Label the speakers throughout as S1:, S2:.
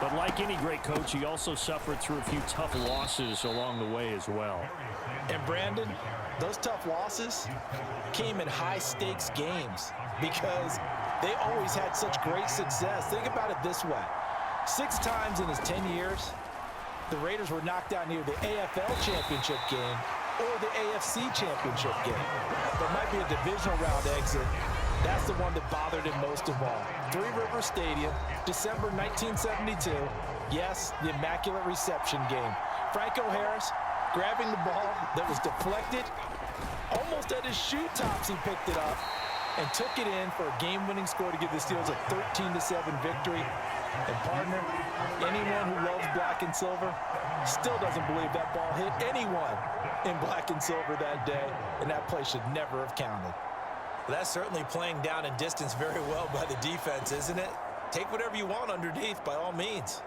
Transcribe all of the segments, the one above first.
S1: But like any great coach, he also suffered through a few tough losses along the way as well.
S2: And Brandon, those tough losses came in high-stakes games because they always had such great success. Think about it this way. 6 times in his 10 years, the Raiders were knocked out near the AFL championship game or the AFC championship game. There might be a divisional round exit. That's the one that bothered him most of all. Three Rivers Stadium, December 1972. Yes, the Immaculate Reception game. Franco Harris grabbing the ball that was deflected. Almost at his shoe tops, he picked it up and took it in for a game-winning score to give the Steelers a 13-7 victory. And partner, anyone who loves black and silver still doesn't believe that ball hit anyone in black and silver that day, and that play should never have counted.
S3: Well, that's certainly playing down and distance very well by the defense, isn't it? Take whatever you want underneath by all means.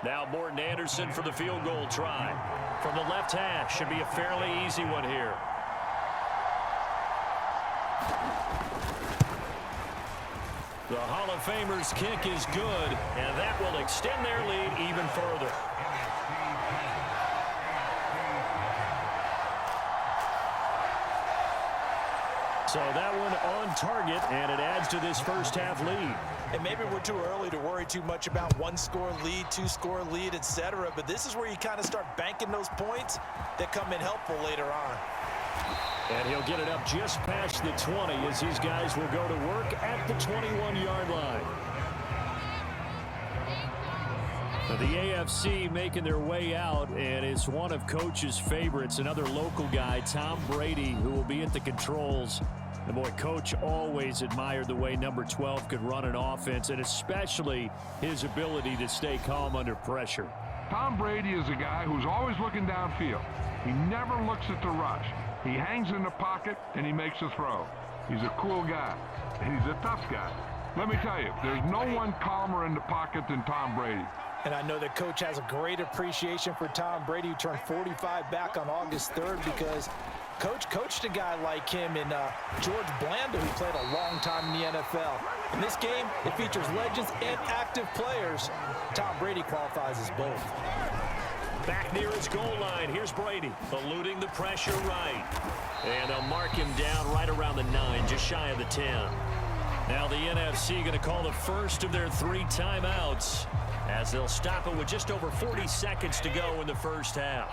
S1: Now Morton Anderson for the field goal try. From the left hash, should be a fairly easy one here. The Hall of Famers kick is good, and that will extend their lead even further. So that one on target, and it adds to this first half lead.
S3: And maybe we're too early to worry too much about one-score lead, two-score lead, etc. But this is where you kind of start banking those points that come in helpful later on.
S1: And he'll get it up just past the 20 as these guys will go to work at the 21-yard line. The AFC making their way out, and it's one of Coach's favorites, another local guy, Tom Brady, who will be at the controls. And boy, Coach always admired the way number 12 could run an offense, and especially his ability to stay calm under pressure.
S4: Tom Brady is a guy who's always looking downfield. He never looks at the rush. He hangs in the pocket, and he makes a throw. He's a cool guy, and he's a tough guy. Let me tell you, there's no one calmer in the pocket than Tom Brady.
S2: And I know that Coach has a great appreciation for Tom Brady, who turned 45 back on August 3rd, because Coach coached a guy like him in George Blanda, who played a long time in the NFL. In this game, it features legends and active players. Tom Brady qualifies as both.
S1: Back near his goal line, here's Brady, eluding the pressure right. And they'll mark him down right around the 9, just shy of the 10. Now the NFC going to call the first of their 3 timeouts, as they'll stop it with just over 40 seconds to go in the first half.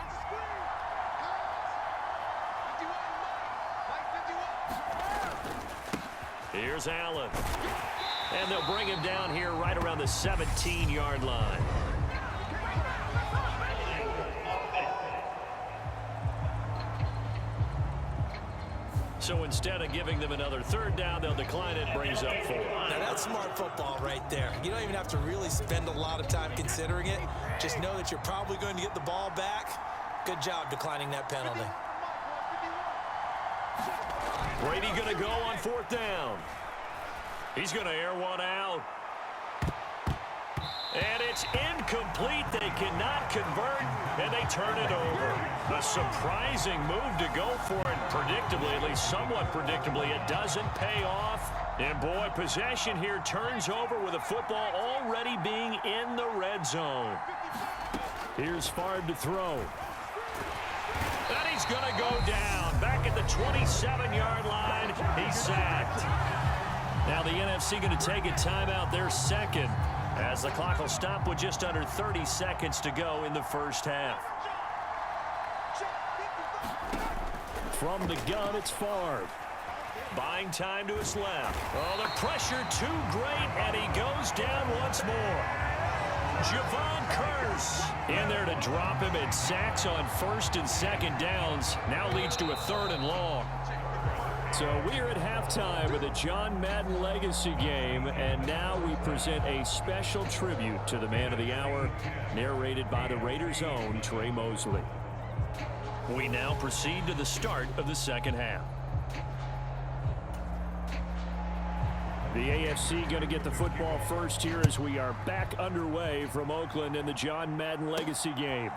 S1: Here's Allen. And they'll bring him down here right around the 17-yard line. So instead of giving them another 3rd down, they'll decline it, brings up 4.
S3: Now that's smart football right there. You don't even have to really spend a lot of time considering it. Just know that you're probably going to get the ball back. Good job declining that penalty.
S1: Brady going to go on 4th down. He's going to air one out. And it's incomplete. They cannot convert, and they turn it over. A surprising move to go for it. Predictably, at least somewhat predictably, it doesn't pay off. And boy, possession here turns over with the football already being in the red zone. Here's Favre to throw. And he's going to go down. Back at the 27-yard line, he's sacked. Now the NFC going to take a timeout, their second, as the clock will stop with just under 30 seconds to go in the first half. From the gun, it's Favre. Buying time to his left. Oh, the pressure too great, and he goes down once more. Javon Curse in there to drop him, and sacks on 1st and 2nd downs. Now leads to a 3rd and long. So we're at halftime of the John Madden Legacy game, and now we present a special tribute to the man of the hour, narrated by the Raiders' own Trey Mosley. We now proceed to the start of the second half. The AFC going to get the football first here as we are back underway from Oakland in the John Madden Legacy game.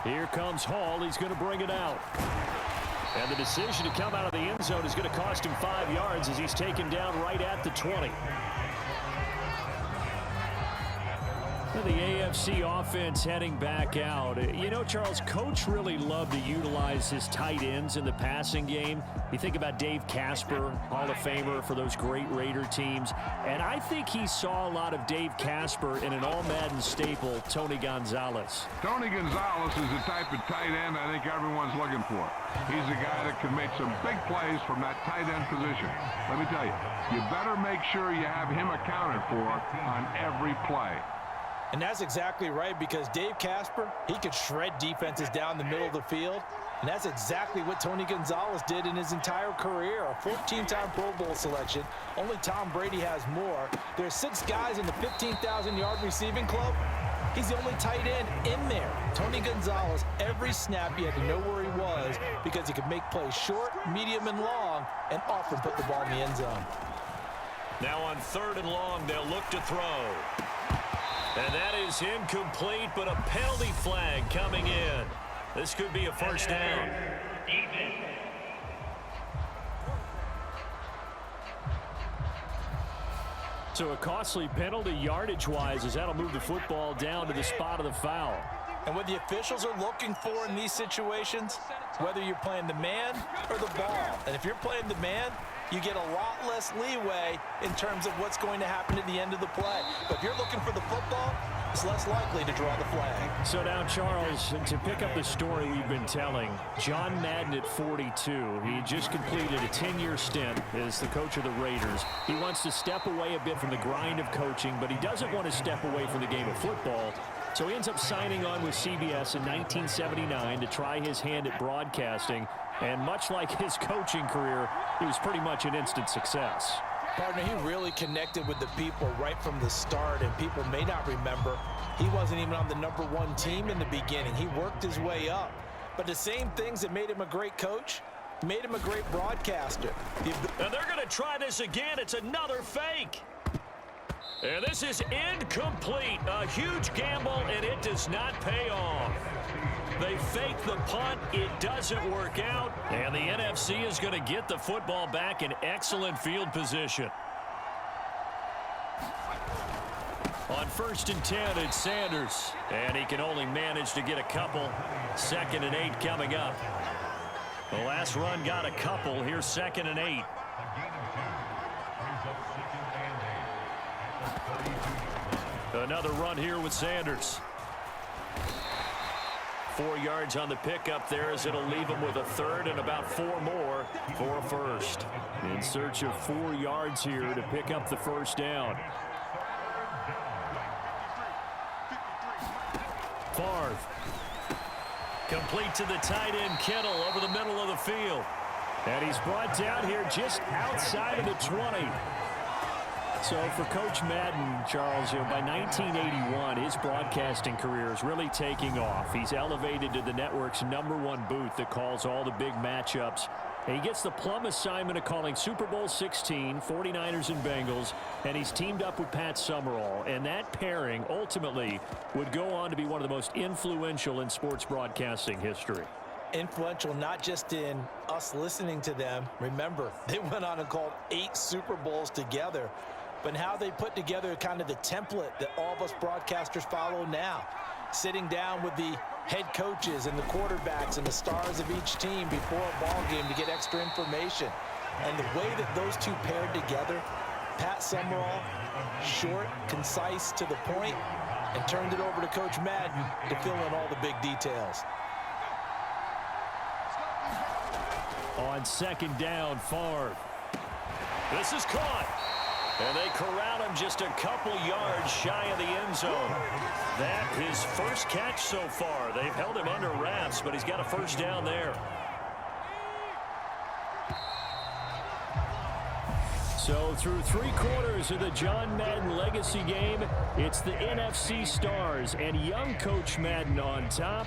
S1: Here comes Hall. He's going to bring it out. And the decision to come out of the end zone is going to cost him 5 yards as he's taken down right at the 20. The AFC offense heading back out. You know, Charles, Coach really loved to utilize his tight ends in the passing game. You think about Dave Casper, Hall of Famer for those great Raider teams. And I think he saw a lot of Dave Casper in an all-Madden staple, Tony Gonzalez.
S4: Tony Gonzalez is the type of tight end I think everyone's looking for. He's a guy that can make some big plays from that tight end position. Let me tell you, you better make sure you have him accounted for on every play.
S2: And that's exactly right, because Dave Casper, he could shred defenses down the middle of the field. And that's exactly what Tony Gonzalez did in his entire career. A 14-time Pro Bowl selection. Only Tom Brady has more. There's 6 guys in the 15,000-yard receiving club. He's the only tight end in there. Tony Gonzalez, every snap you had to know where he was because he could make plays short, medium, and long, and often put the ball in the end zone.
S1: Now on 3rd and long, they'll look to throw. And that is incomplete, but a penalty flag coming in. This could be a first down. So a costly penalty yardage-wise as that'll move the football down to the spot of the foul.
S2: And what the officials are looking for in these situations, whether you're playing the man or the ball. And if you're playing the man, you get a lot less leeway in terms of what's going to happen at the end of the play. But if you're looking for the football, it's less likely to draw the flag.
S1: So now, Charles, to pick up the story we've been telling, John Madden at 42. He just completed a 10-year stint as the coach of the Raiders. He wants to step away a bit from the grind of coaching, but he doesn't want to step away from the game of football. So he ends up signing on with CBS in 1979 to try his hand at broadcasting. And much like his coaching career, he was pretty much an instant success.
S2: Partner, he really connected with the people right from the start, and people may not remember, he wasn't even on the #1 team in the beginning. He worked his way up. But the same things that made him a great coach made him a great broadcaster.
S1: And they're going to try this again. It's another fake. And this is incomplete. A huge gamble, and it does not pay off. They fake the punt. It doesn't work out. And the NFC is going to get the football back in excellent field position. On 1st and 10, it's Sanders. And he can only manage to get a couple. 2nd and 8 coming up. The last run got a couple. Here's 2nd and 8. Another run here with Sanders. 4 yards on the pickup there as it'll leave him with a 3rd and about 4 more for a first. In search of 4 yards here to pick up the first down. Favre. Complete to the tight end Kittle over the middle of the field. And he's brought down here just outside of the 20. So for Coach Madden, Charles, by 1981, his broadcasting career is really taking off. He's elevated to the network's #1 booth that calls all the big matchups. And he gets the plum assignment of calling Super Bowl 16, 49ers and Bengals, and he's teamed up with Pat Summerall. And that pairing ultimately would go on to be one of the most influential in sports broadcasting history.
S2: Influential not just in us listening to them. Remember, they went on and called 8 Super Bowls together. But how they put together kind of the template that all of us broadcasters follow now. Sitting down with the head coaches and the quarterbacks and the stars of each team before a ball game to get extra information. And the way that those two paired together, Pat Summerall, short, concise, to the point, and turned it over to Coach Madden to fill in all the big details.
S1: On 2nd down, Favre. This is caught. And they corral him just a couple yards shy of the end zone. That his first catch so far. They've held him under wraps, but he's got a first down there. So through 3 quarters of the John Madden legacy game, it's the NFC stars and young Coach Madden on top.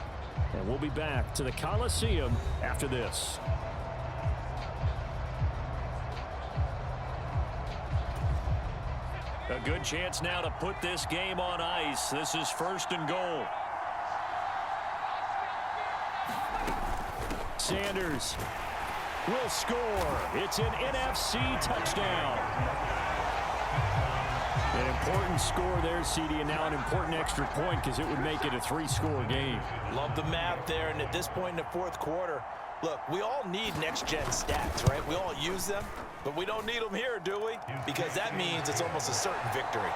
S1: And we'll be back to the Coliseum after this. A good chance now to put this game on ice. This is 1st and goal. Sanders will score. It's an NFC touchdown. An important score there, CD, and now an important extra point because it would make it a 3-score game.
S2: Love the math there, and at this point in the fourth quarter, look, we all need next-gen stats, right? We all use them, but we don't need them here, do we? Because that means it's almost a certain victory.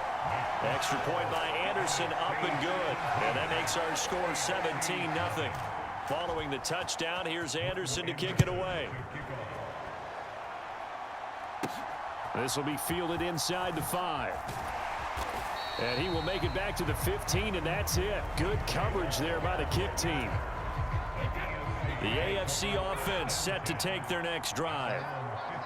S1: Extra point by Anderson, up and good. And that makes our score 17-0. Following the touchdown, here's Anderson to kick it away. This will be fielded inside the 5. And he will make it back to the 15, and that's it. Good coverage there by the kick team. The AFC offense set to take their next drive.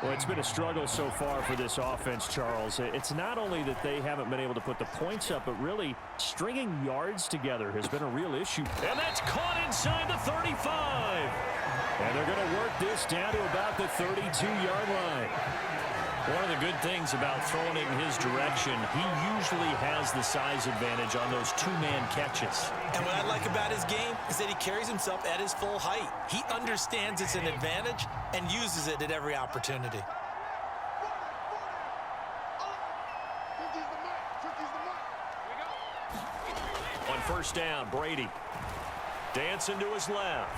S1: Well, it's been a struggle so far for this offense, Charles. It's not only that they haven't been able to put the points up, but really stringing yards together has been a real issue. And that's caught inside the 35. And they're going to work this down to about the 32-yard line. One of the good things about throwing it in his direction, he usually has the size advantage on those two-man catches.
S3: And what I like about his game is that he carries himself at his full height. He understands it's an advantage and uses it at every opportunity.
S1: On first down, Brady. Dancing to his left.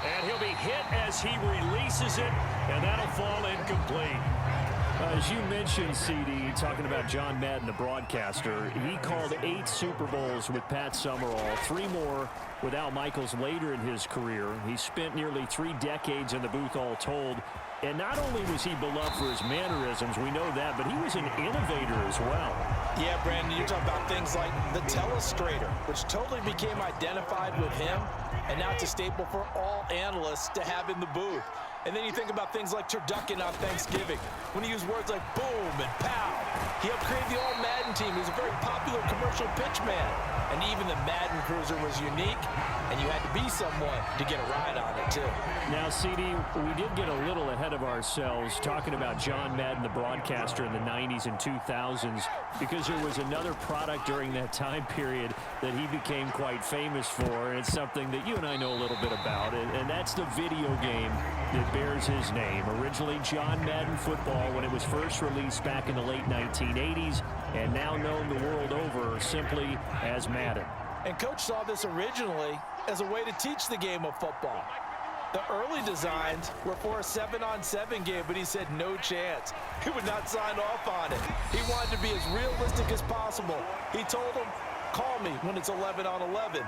S1: And he'll be hit as he releases it, and that'll fall incomplete. As you mentioned, CD, talking about John Madden, the broadcaster, he called 8 Super Bowls with Pat Summerall, 3 more with Al Michaels later in his career. He spent nearly 3 decades in the booth all told. And not only was he beloved for his mannerisms, we know that, but he was an innovator as well.
S2: Yeah, Brandon, you're talking about things like the telestrator, which totally became identified with him, and now it's a staple for all analysts to have in the booth. And then you think about things like turducken on Thanksgiving, when he used words like boom and pow. He helped create the All-Madden team. He was a very popular commercial pitch man. And even the Madden Cruiser was unique, and you had to be someone to get a ride on it, too.
S1: Now, CD, we did get a little ahead of ourselves talking about John Madden, the broadcaster in the 90s and 2000s, because there was another product during that time period that he became quite famous for, and it's something that you and I know a little bit about, and that's the video game that bears his name. Originally John Madden Football when it was first released back in the late 1980s, and now known the world over simply as Madden.
S2: And Coach saw this originally as a way to teach the game of football. The early designs were for a 7-on-7 game, but he said no chance. He would not sign off on it. He wanted to be as realistic as possible. He told him, call me when it's 11-on-11.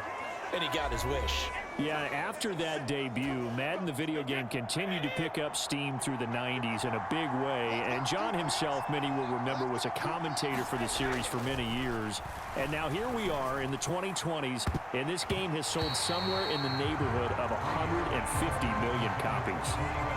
S2: And he got his wish.
S1: Yeah, after that debut, Madden the video game continued to pick up steam through the 90s in a big way. And John himself, many will remember, was a commentator for the series for many years. And now here we are in the 2020s, and this game has sold somewhere in the neighborhood of 150 million copies.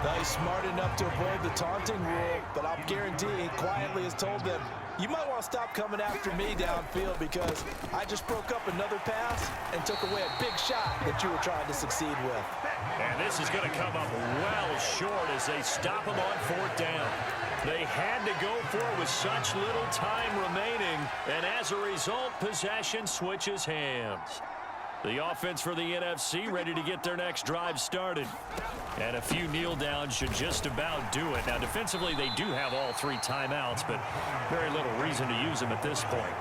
S2: Now he's smart enough to avoid the taunting rule, but I'll guarantee he quietly has told them, you might want to stop coming after me downfield because I just broke up another pass and took away a big shot that you were trying to succeed with.
S1: And this is going to come up well short as they stop him on 4th down. They had to go for it with such little time remaining, and as a result, possession switches hands. The offense for the NFC ready to get their next drive started. And a few kneel downs should just about do it. Now, defensively, they do have all 3 timeouts, but very little reason to use them at this point.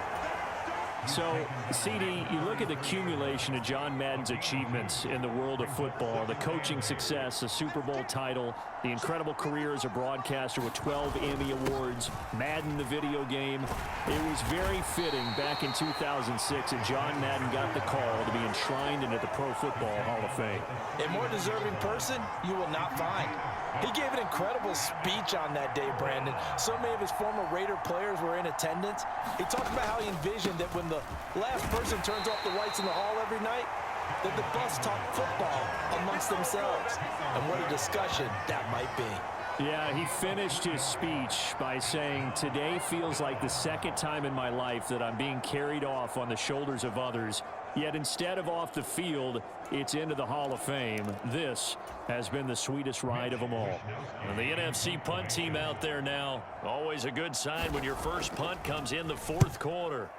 S1: So, CD, you look at the accumulation of John Madden's achievements in the world of football, the coaching success, the Super Bowl title, the incredible career as a broadcaster with 12 Emmy Awards, Madden the video game. It was very fitting back in 2006 that John Madden got the call to be enshrined into the Pro Football Hall of Fame.
S2: A more deserving person you will not find. He gave an incredible speech on that day, Brandon. So many of his former Raider players were in attendance. He talked about how he envisioned that when the last person turns off the lights in the hall every night, that the bus talk football amongst themselves. And what a discussion that might be.
S1: Yeah, he finished his speech by saying, today feels like the second time in my life that I'm being carried off on the shoulders of others. Yet instead of off the field, it's into the Hall of Fame. This has been the sweetest ride of them all. And the NFC punt team out there now. Always a good sign when your first punt comes in the 4th quarter.